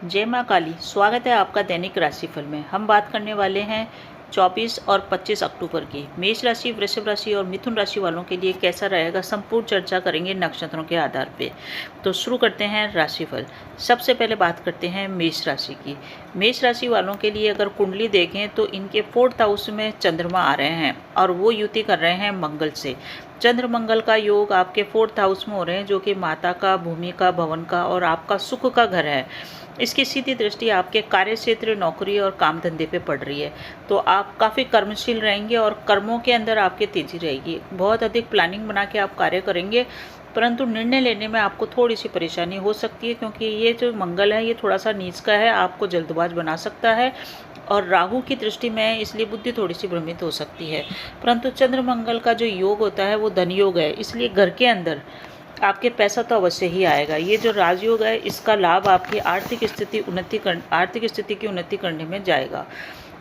जय माँ काली। स्वागत है आपका दैनिक राशिफल में। हम बात करने वाले हैं 24 और 25 अक्टूबर की। मेष राशि, वृषभ राशि और मिथुन राशि वालों के लिए कैसा रहेगा, संपूर्ण चर्चा करेंगे नक्षत्रों के आधार पे। तो शुरू करते हैं राशिफल। सबसे पहले बात करते हैं मेष राशि की। मेष राशि वालों के लिए अगर कुंडली देखें तो इनके 4th हाउस में चंद्रमा आ रहे हैं और वो युति कर रहे हैं मंगल से। चंद्र मंगल का योग आपके 4th हाउस में हो रहे हैं, जो कि माता का, भूमि का, भवन का और आपका सुख का घर है। इसकी सीधी दृष्टि आपके कार्य क्षेत्र, नौकरी और काम धंधे पे पड़ रही है। तो आप काफ़ी कर्मशील रहेंगे और कर्मों के अंदर आपकी तेजी रहेगी। बहुत अधिक प्लानिंग बना के आप कार्य करेंगे, परंतु निर्णय लेने में आपको थोड़ी सी परेशानी हो सकती है, क्योंकि ये जो मंगल है ये थोड़ा सा नीच का है, आपको जल्दबाज बना सकता है। और राहु की दृष्टि में इसलिए बुद्धि थोड़ी सी भ्रमित हो सकती है। परंतु चंद्र मंगल का जो योग होता है वो धन योग है, इसलिए घर के अंदर आपके पैसा तो अवश्य ही आएगा। ये जो राजयोग है इसका लाभ आपकी आर्थिक स्थिति की उन्नति करने में जाएगा।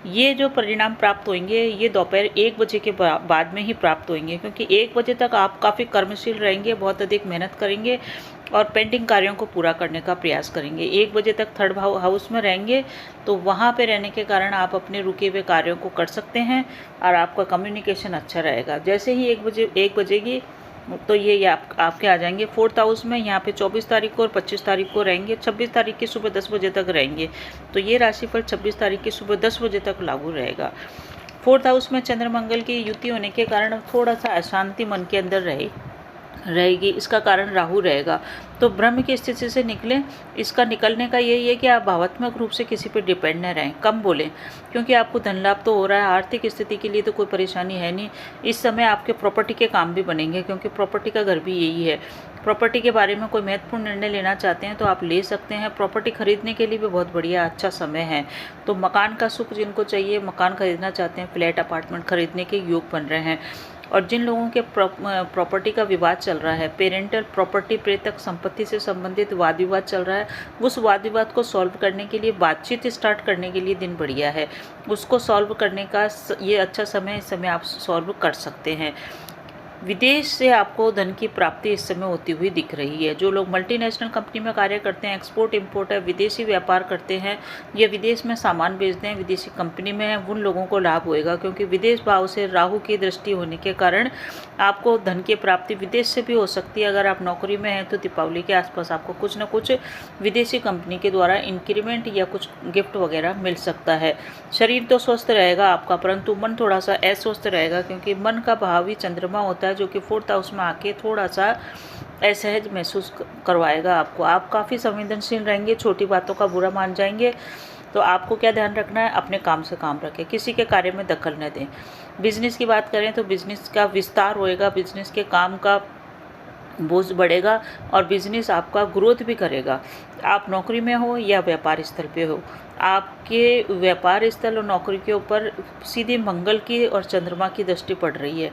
ये जो परिणाम प्राप्त होंगे ये दोपहर 1 बजे के बाद में ही प्राप्त होंगे, क्योंकि 1 बजे तक आप काफ़ी कर्मशील रहेंगे, बहुत अधिक मेहनत करेंगे और पेंडिंग कार्यों को पूरा करने का प्रयास करेंगे। 1 बजे तक 3rd हाउस में रहेंगे, तो वहाँ पे रहने के कारण आप अपने रुके हुए कार्यों को कर सकते हैं और आपका कम्युनिकेशन अच्छा रहेगा। जैसे ही 1 बजेगी तो ये आपके आ जाएंगे 4th हाउस में। यहाँ पे 24 तारीख को और 25 तारीख को रहेंगे, 26 तारीख की सुबह 10 बजे तक रहेंगे। तो ये राशिफल 26 तारीख की सुबह 10 बजे तक लागू रहेगा। 4th हाउस में चंद्र मंगल की युति होने के कारण थोड़ा सा अशांति मन के अंदर रहेगी। इसका कारण राहु रहेगा। तो ब्रह्म की स्थिति से निकलें। इसका निकलने का यही है कि आप भावनात्मक रूप से किसी पर डिपेंड न रहें, कम बोलें, क्योंकि आपको धन लाभ तो हो रहा है। आर्थिक स्थिति के लिए तो कोई परेशानी है नहीं। इस समय आपके प्रॉपर्टी के काम भी बनेंगे, क्योंकि प्रॉपर्टी का घर भी यही है। प्रॉपर्टी के बारे में कोई महत्वपूर्ण निर्णय लेना चाहते हैं तो आप ले सकते हैं। प्रॉपर्टी खरीदने के लिए भी बहुत बढ़िया अच्छा समय है। तो मकान का सुख जिनको चाहिए, मकान खरीदना चाहते हैं, फ्लैट अपार्टमेंट खरीदने के योग बन रहे हैं। और जिन लोगों के प्रॉपर्टी का विवाद चल रहा है, पेरेंटल प्रॉपर्टी, प्रेतक संपत्ति से संबंधित वाद विवाद चल रहा है, उस वाद विवाद को सॉल्व करने के लिए, बातचीत स्टार्ट करने के लिए दिन बढ़िया है। उसको सॉल्व करने का ये अच्छा समय, इस समय आप सॉल्व कर सकते हैं। विदेश से आपको धन की प्राप्ति इस समय होती हुई दिख रही है। जो लोग मल्टीनेशनल कंपनी में कार्य करते हैं, एक्सपोर्ट इंपोर्ट है, विदेशी व्यापार करते हैं या विदेश में सामान बेचते हैं, विदेशी कंपनी में है, उन लोगों को लाभ होएगा, क्योंकि विदेश भाव से राहु की दृष्टि होने के कारण आपको धन की प्राप्ति विदेश से भी हो सकती है। अगर आप नौकरी में हैं तो दीपावली के आसपास आपको कुछ न कुछ विदेशी कंपनी के द्वारा इंक्रीमेंट या कुछ गिफ्ट वगैरह मिल सकता है। शरीर तो स्वस्थ रहेगा आपका, परंतु मन थोड़ा सा अस्वस्थ रहेगा, क्योंकि मन का भाव ही चंद्रमा होता है, जो कि 4th हाउस में आके थोड़ा सा असहज महसूस करवाएगा आपको। आप काफ़ी संवेदनशील रहेंगे, छोटी बातों का बुरा मान जाएंगे। तो आपको क्या ध्यान रखना है, अपने काम से काम रखें, किसी के कार्य में दखल न दें। बिजनेस की बात करें तो बिजनेस का विस्तार होएगा, बिजनेस के काम का बोझ बढ़ेगा और बिजनेस आपका ग्रोथ भी करेगा। आप नौकरी में हो या व्यापार स्थल पे हो, आपके व्यापार स्थल और नौकरी के ऊपर सीधे मंगल की और चंद्रमा की दृष्टि पड़ रही है।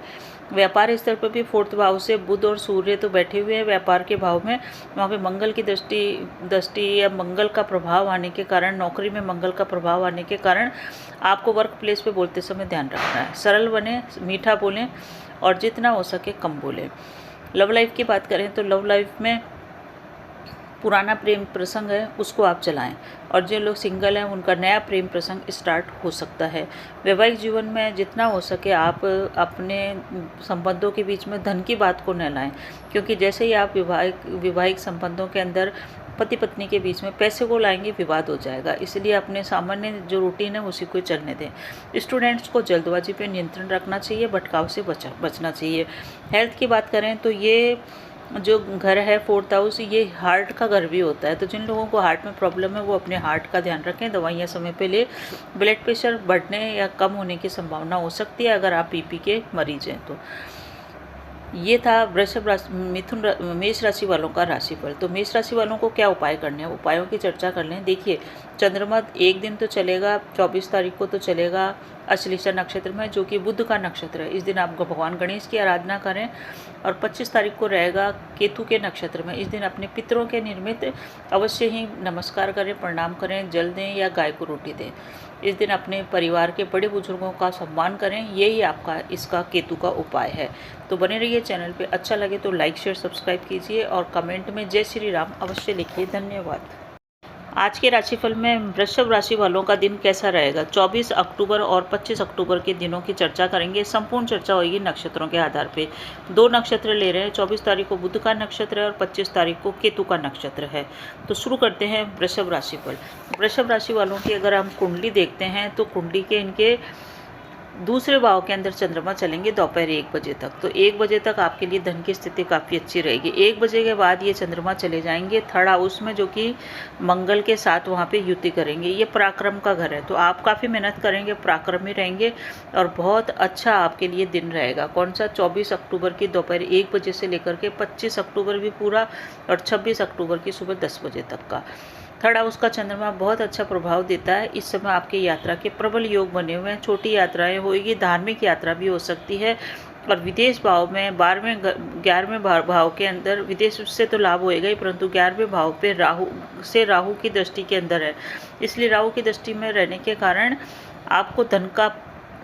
व्यापार स्तर पर भी 4th भाव से बुध और सूर्य तो बैठे हुए हैं व्यापार के भाव में, वहाँ पे मंगल की दृष्टि या मंगल का प्रभाव आने के कारण, नौकरी में मंगल का प्रभाव आने के कारण आपको वर्क प्लेस पे बोलते समय ध्यान रखना है। सरल बने, मीठा बोलें और जितना हो सके कम बोलें। लव लाइफ की बात करें तो लव लाइफ में पुराना प्रेम प्रसंग है उसको आप चलाएं, और जो लोग सिंगल हैं उनका नया प्रेम प्रसंग स्टार्ट हो सकता है। वैवाहिक जीवन में जितना हो सके आप अपने संबंधों के बीच में धन की बात को न लाएं, क्योंकि जैसे ही आप वैवाहिक संबंधों के अंदर पति पत्नी के बीच में पैसे को लाएंगे, विवाद हो जाएगा। इसलिए अपने सामान्य जो रूटीन है उसी को चलने दें। स्टूडेंट्स को जल्दबाजी पे नियंत्रण रखना चाहिए, भटकाव से बचना चाहिए। हेल्थ की बात करें तो ये जो घर है 4th हाउस, ये हार्ट का घर भी होता है। तो जिन लोगों को हार्ट में प्रॉब्लम है वो अपने हार्ट का ध्यान रखें, दवाइयाँ समय पे ले। ब्लड प्रेशर बढ़ने या कम होने की संभावना हो सकती है अगर आप बीपी के मरीज हैं तो। ये था वृषभ राशि, मेष राशि वालों का राशिफल। तो मेष राशि वालों को क्या उपाय करने हैं, उपायों की चर्चा कर लें। देखिए, चंद्रमा एक दिन तो चलेगा, 24 तारीख को तो चलेगा अश्लेषा नक्षत्र में, जो कि बुध का नक्षत्र है। इस दिन आप भगवान गणेश की आराधना करें। और 25 तारीख को रहेगा केतु के नक्षत्र में। इस दिन अपने पितरों के निर्मित अवश्य ही नमस्कार करें, प्रणाम करें, जल दें या गाय को रोटी दें। इस दिन अपने परिवार के बड़े बुजुर्गों का सम्मान करें, यही आपका इसका केतु का उपाय है। तो बने रहिए चैनल पे। अच्छा लगे तो लाइक शेयर सब्सक्राइब कीजिए और कमेंट में जय श्री राम अवश्य लिखिए। धन्यवाद। आज के राशिफल में वृषभ राशि वालों का दिन कैसा रहेगा। 24 अक्टूबर और 25 अक्टूबर के दिनों की चर्चा करेंगे। संपूर्ण चर्चा होगी नक्षत्रों के आधार पे। 2 नक्षत्र ले रहे हैं। 24 तारीख को बुध का नक्षत्र है और 25 तारीख को केतु का नक्षत्र है। तो शुरू करते हैं वृषभ राशिफल। वृषभ राशि वालों की अगर हम कुंडली देखते हैं तो कुंडली के इनके दूसरे भाव के अंदर चंद्रमा चलेंगे दोपहर 1 बजे तक। तो 1 बजे तक आपके लिए धन की स्थिति काफ़ी अच्छी रहेगी। 1 बजे के बाद ये चंद्रमा चले जाएंगे थर्ड हाउस में, जो कि मंगल के साथ वहाँ पे युति करेंगे। ये पराक्रम का घर है, तो आप काफ़ी मेहनत करेंगे, पराक्रमी रहेंगे और बहुत अच्छा आपके लिए दिन रहेगा। कौन सा? 24 अक्टूबर की दोपहर 1 बजे से लेकर के 25 अक्टूबर भी पूरा और 26 अक्टूबर की सुबह 10 बजे तक का। थर्ड हाउस का चंद्रमा बहुत अच्छा प्रभाव देता है। इस समय आपके यात्रा के प्रबल योग बने हुए हैं। छोटी यात्राएं होगी, धार्मिक यात्रा भी हो सकती है और विदेश भाव में 11वें भाव के अंदर विदेश से तो लाभ होएगा ही, परंतु 11वें भाव पे राहु की दृष्टि के अंदर है। इसलिए राहु की दृष्टि में रहने के कारण आपको धन का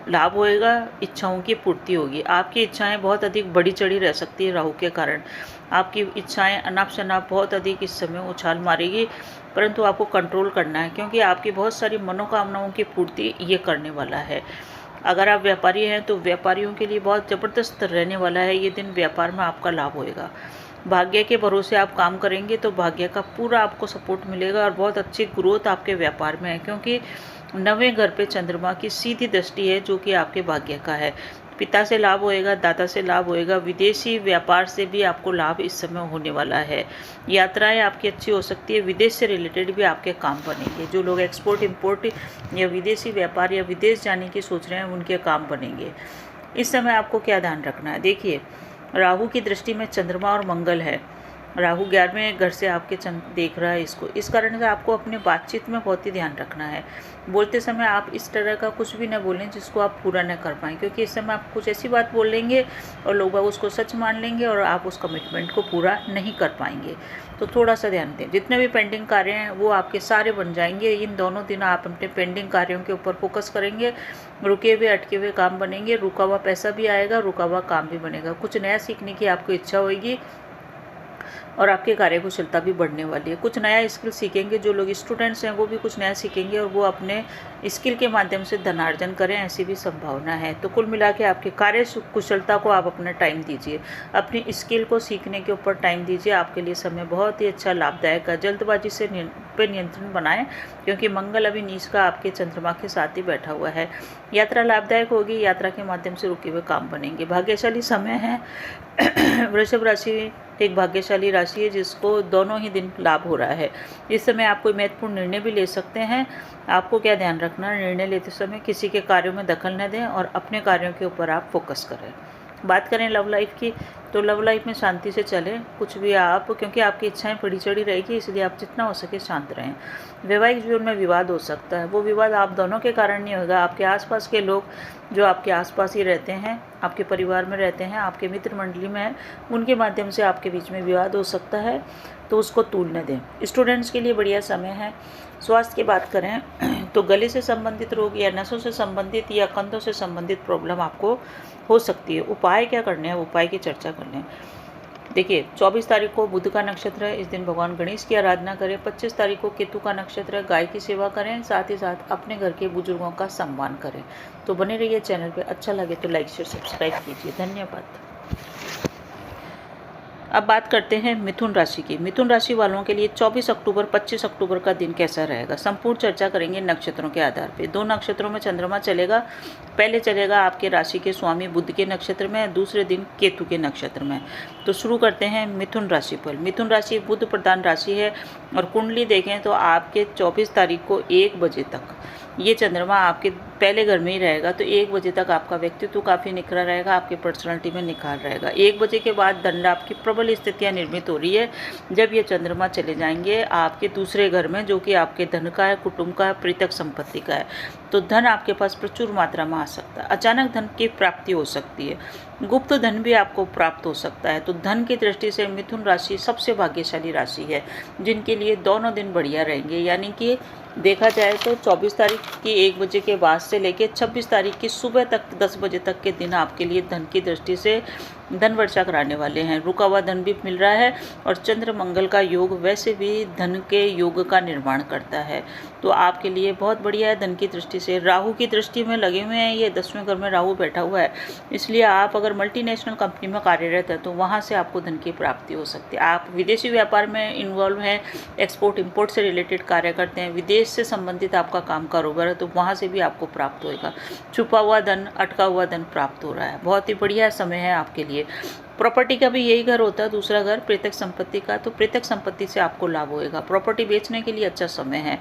लाभ होएगा, इच्छाओं की पूर्ति होगी। आपकी इच्छाएं बहुत अधिक बढ़ी चढ़ी रह सकती है राहु के कारण। आपकी इच्छाएं अनाप शनाप बहुत अधिक इस समय उछाल मारेगी, परंतु आपको कंट्रोल करना है, क्योंकि आपकी बहुत सारी मनोकामनाओं की पूर्ति ये करने वाला है। अगर आप व्यापारी हैं तो व्यापारियों के लिए बहुत ज़बरदस्त रहने वाला है ये दिन। व्यापार में आपका लाभ होएगा। भाग्य के भरोसे आप काम करेंगे तो भाग्य का पूरा आपको सपोर्ट मिलेगा और बहुत अच्छी ग्रोथ आपके व्यापार में है, क्योंकि 9वें घर पे चंद्रमा की सीधी दृष्टि है, जो कि आपके भाग्य का है। पिता से लाभ होएगा, दादा से लाभ होएगा, विदेशी व्यापार से भी आपको लाभ इस समय होने वाला है। यात्राएं आपकी अच्छी हो सकती है, विदेश से रिलेटेड भी आपके काम बनेंगे। जो लोग एक्सपोर्ट इंपोर्ट या विदेशी व्यापार या विदेश जाने की सोच रहे हैं उनके काम बनेंगे। इस समय आपको क्या ध्यान रखना है? देखिए, राहु की दृष्टि में चंद्रमा और मंगल है। राहु 11वें घर से आपके देख रहा है इसको। इस कारण से आपको अपने बातचीत में बहुत ही ध्यान रखना है। बोलते समय आप इस तरह का कुछ भी न बोलें जिसको आप पूरा न कर पाएँ, क्योंकि इस समय आप कुछ ऐसी बात बोल लेंगे और लोग उसको सच मान लेंगे और आप उस कमिटमेंट को पूरा नहीं कर पाएंगे। तो थोड़ा सा ध्यान दें। जितने भी पेंडिंग कार्य हैं वो आपके सारे बन जाएंगे। इन दोनों दिन आप अपने पेंडिंग कार्यों के ऊपर फोकस करेंगे। रुके हुए अटके हुए काम बनेंगे, रुका हुआ पैसा भी आएगा, रुका हुआ काम भी बनेगा। कुछ नया सीखने की आपको इच्छा होगी और आपके कार्यकुशलता भी बढ़ने वाली है। कुछ नया स्किल सीखेंगे। जो लोग स्टूडेंट्स हैं वो भी कुछ नया सीखेंगे और वो अपने स्किल के माध्यम से धनार्जन करें, ऐसी भी संभावना है। तो कुल मिला के आपके कार्य कुशलता को आप अपना टाइम दीजिए, अपनी स्किल को सीखने के ऊपर टाइम दीजिए। आपके लिए समय बहुत ही अच्छा लाभदायक है। जल्दबाजी से पे नियंत्रण बनाएं, क्योंकि मंगल अभी नीच का आपके चंद्रमा के साथ ही बैठा हुआ है। यात्रा लाभदायक होगी, यात्रा के माध्यम से रुके हुए काम बनेंगे। भाग्यशाली समय है। वृषभ राशि एक भाग्यशाली राशि है जिसको दोनों ही दिन लाभ हो रहा है। इस समय आप कोई महत्वपूर्ण निर्णय भी ले सकते हैं। आपको क्या ध्यान रखना है? निर्णय लेते समय किसी के कार्यों में दखल न दें और अपने कार्यों के ऊपर आप फोकस करें। बात करें लव लाइफ की, तो लव लाइफ में शांति से चलें। कुछ भी आप, क्योंकि आपकी इच्छाएं बढ़ी चढ़ी रहेगी, इसलिए आप जितना हो सके शांत रहें। वैवाहिक जीवन में विवाद हो सकता है। वो विवाद आप दोनों के कारण नहीं होगा। आपके आसपास के लोग जो आपके आसपास ही रहते हैं, आपके परिवार में रहते हैं, आपके मित्र मंडली में हैं, उनके माध्यम से आपके बीच में विवाद हो सकता है, तो उसको तूल न दें। स्टूडेंट्स के लिए बढ़िया समय है। स्वास्थ्य की बात करें तो गले से संबंधित रोग या नसों से संबंधित या कंधों से संबंधित प्रॉब्लम आपको हो सकती है। उपाय क्या करने हैं, उपाय की चर्चा कर लें। देखिए, 24 तारीख को बुध का नक्षत्र है। इस दिन भगवान गणेश की आराधना करें। 25 तारीख को केतु का नक्षत्र है। गाय की सेवा करें, साथ ही साथ अपने घर के बुजुर्गों का सम्मान करें। तो बने रहिए चैनल पे। अच्छा लगे तो लाइक शेयर सब्सक्राइब कीजिए। धन्यवाद। अब बात करते हैं मिथुन राशि की। मिथुन राशि वालों के लिए 24 अक्टूबर 25 अक्टूबर का दिन कैसा रहेगा, संपूर्ण चर्चा करेंगे नक्षत्रों के आधार पे। 2 नक्षत्रों में चंद्रमा चलेगा। पहले चलेगा आपके राशि के स्वामी बुध के नक्षत्र में, दूसरे दिन केतु के नक्षत्र में। तो शुरू करते हैं मिथुन राशि पर। मिथुन राशि बुध प्रधान राशि है और कुंडली देखें तो आपके 24 तारीख को 1 बजे तक ये चंद्रमा आपके पहले घर में ही रहेगा। तो 1 बजे तक आपका व्यक्तित्व काफ़ी निखरा रहेगा, आपकी पर्सनालिटी में निखार रहेगा। 1 बजे के बाद धन लाभ की प्रबल स्थितियाँ निर्मित हो रही है। जब ये चंद्रमा चले जाएंगे आपके दूसरे घर में, जो कि आपके धन का है, कुटुंब का है, प्रीतक संपत्ति का है, तो धन आपके पास प्रचुर मात्रा में आ सकता है। अचानक धन की प्राप्ति हो सकती है। गुप्त धन भी आपको प्राप्त हो सकता है। तो धन की दृष्टि से मिथुन राशि सबसे भाग्यशाली राशि है, जिनके लिए दोनों दिन बढ़िया रहेंगे। यानी कि देखा जाए तो 24 तारीख कि 1 बजे के बाद से लेकर 26 तारीख की सुबह तक 10 बजे तक के दिन आपके लिए धन की दृष्टि से धन वर्षा कराने वाले हैं। रुका हुआ धन भी मिल रहा है और चंद्र मंगल का योग वैसे भी धन के योग का निर्माण करता है, तो आपके लिए बहुत बढ़िया है। धन की दृष्टि से राहु की दृष्टि में लगे हुए हैं, ये 10वें घर में राहु बैठा हुआ है, इसलिए आप अगर मल्टीनेशनल कंपनी में कार्यरत है तो वहाँ से आपको धन की प्राप्ति हो सकती है। आप विदेशी व्यापार में इन्वॉल्व हैं, एक्सपोर्ट इंपोर्ट से रिलेटेड कार्य करते हैं, विदेश से संबंधित आपका काम कारोबार है, तो वहाँ से भी आपको प्राप्त होएगा। छुपा हुआ धन, अटका हुआ धन प्राप्त हो रहा है। बहुत ही बढ़िया समय है आपके लिए। प्रॉपर्टी का भी यही घर होता है, दूसरा घर प्रत्यक्ष संपत्ति का, तो प्रत्यक्ष संपत्ति से आपको लाभ होएगा। प्रॉपर्टी बेचने के लिए अच्छा समय है।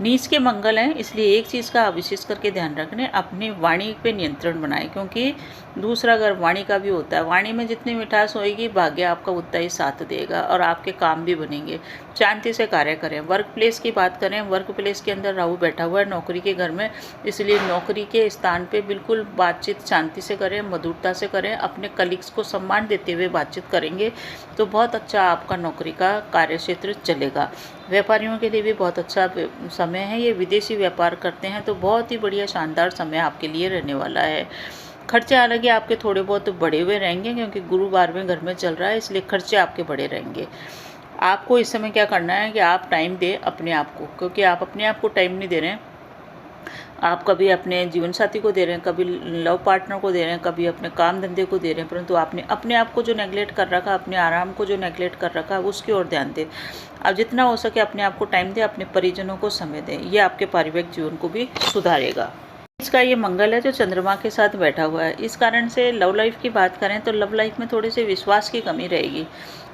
नीच के मंगल हैं, इसलिए एक चीज़ का आप विशेष करके ध्यान रखना, अपनी वाणी पे नियंत्रण बनाएं, क्योंकि दूसरा घर वाणी का भी होता है। वाणी में जितनी मिठास होएगी भाग्य आपका उतना ही साथ देगा और आपके काम भी बनेंगे। शांति से कार्य करें। वर्क प्लेस की बात करें, वर्क प्लेस के अंदर राहु बैठा हुआ है नौकरी के घर में, इसलिए नौकरी के स्थान पे बिल्कुल बातचीत शांति से करें, मधुरता से करें। अपने कलीग्स को सम्मान देते हुए बातचीत करेंगे तो बहुत अच्छा आपका नौकरी का कार्य क्षेत्र चलेगा। व्यापारियों के लिए भी बहुत अच्छा समय है। ये विदेशी व्यापार करते हैं तो बहुत ही बढ़िया शानदार समय आपके लिए रहने वाला है। खर्चे हालांकि आपके थोड़े बहुत बड़े हुए रहेंगे, क्योंकि गुरु 12वें घर में चल रहा है, इसलिए खर्चे आपके बड़े रहेंगे। आपको इस समय क्या करना है कि आप टाइम दें अपने आप को, क्योंकि आप अपने आप को टाइम नहीं दे रहे हैं। आप कभी अपने जीवन साथी को दे रहे हैं, कभी लव पार्टनर को दे रहे हैं, कभी अपने काम धंधे को दे रहे हैं, परंतु आपने अपने आप को जो नेगलेक्ट कर रखा, अपने आराम को जो नेगलेक्ट कर रखा है, उसकी ओर ध्यान दें। अब जितना हो सके अपने आप को टाइम दें, अपने परिजनों को समय दें, ये आपके पारिवारिक जीवन को भी सुधारेगा। इसका ये मंगल है जो चंद्रमा के साथ बैठा हुआ है, इस कारण से लव लाइफ की बात करें तो लव लाइफ में थोड़े से विश्वास की कमी रहेगी।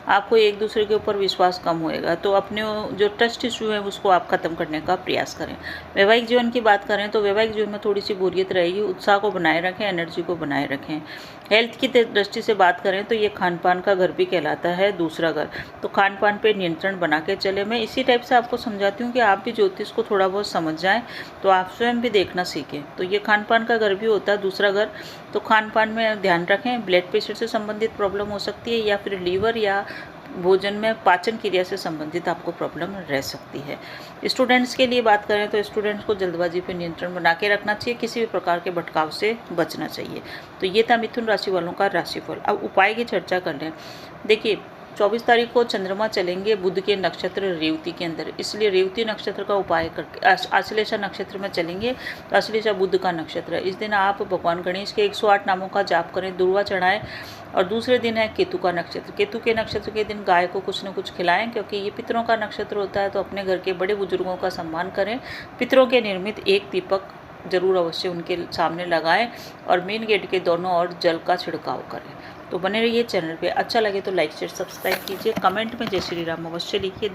आपको एक दूसरे के ऊपर विश्वास कम होएगा, तो अपने जो ट्रस्ट इशू है उसको आप ख़त्म करने का प्रयास करें। वैवाहिक जीवन की बात करें तो वैवाहिक जीवन में थोड़ी सी बोरियत रहेगी। उत्साह को बनाए रखें, एनर्जी को बनाए रखें। हेल्थ की दृष्टि से बात करें तो ये खान पान का घर भी कहलाता है, दूसरा घर, तो खान पान पे नियंत्रण बना के चले। मैं इसी टाइप से आपको समझाती हूँ कि आप भी ज्योतिष को थोड़ा बहुत समझ जाएं तो आप स्वयं भी देखना सीखें। तो ये खान पान का घर भी होता है, दूसरा घर, तो खान पान में ध्यान रखें। ब्लड प्रेशर से संबंधित प्रॉब्लम हो सकती है, या फिर लीवर या भोजन में पाचन क्रिया से संबंधित आपको प्रॉब्लम रह सकती है। स्टूडेंट्स के लिए बात करें तो स्टूडेंट्स को जल्दबाजी पर नियंत्रण बना के रखना चाहिए, किसी भी प्रकार के भटकाव से बचना चाहिए। तो ये था मिथुन राशि वालों का राशिफल। अब उपाय की चर्चा कर लें। देखिए 24 तारीख को चंद्रमा चलेंगे बुध के नक्षत्र रेवती के अंदर, इसलिए रेवती नक्षत्र का उपाय करके आश्लेषा नक्षत्र में चलेंगे, तो आश्लेषा बुध का नक्षत्र है। इस दिन आप भगवान गणेश के 108 नामों का जाप करें, दुर्वा चढ़ाएं। और दूसरे दिन है केतु का नक्षत्र। केतु के नक्षत्र के दिन गाय को कुछ न कुछ खिलाएं, क्योंकि ये पितरों का नक्षत्र होता है, तो अपने घर के बड़े बुजुर्गों का सम्मान करें। पितरों के निर्मित एक दीपक जरूर अवश्य उनके सामने लगाएं और मेन गेट के दोनों ओर जल का छिड़काव करें। तो बने रहिए चैनल पे। अच्छा लगे तो लाइक शेयर सब्सक्राइब कीजिए। कमेंट में जय श्री राम अवश्य लिखिए।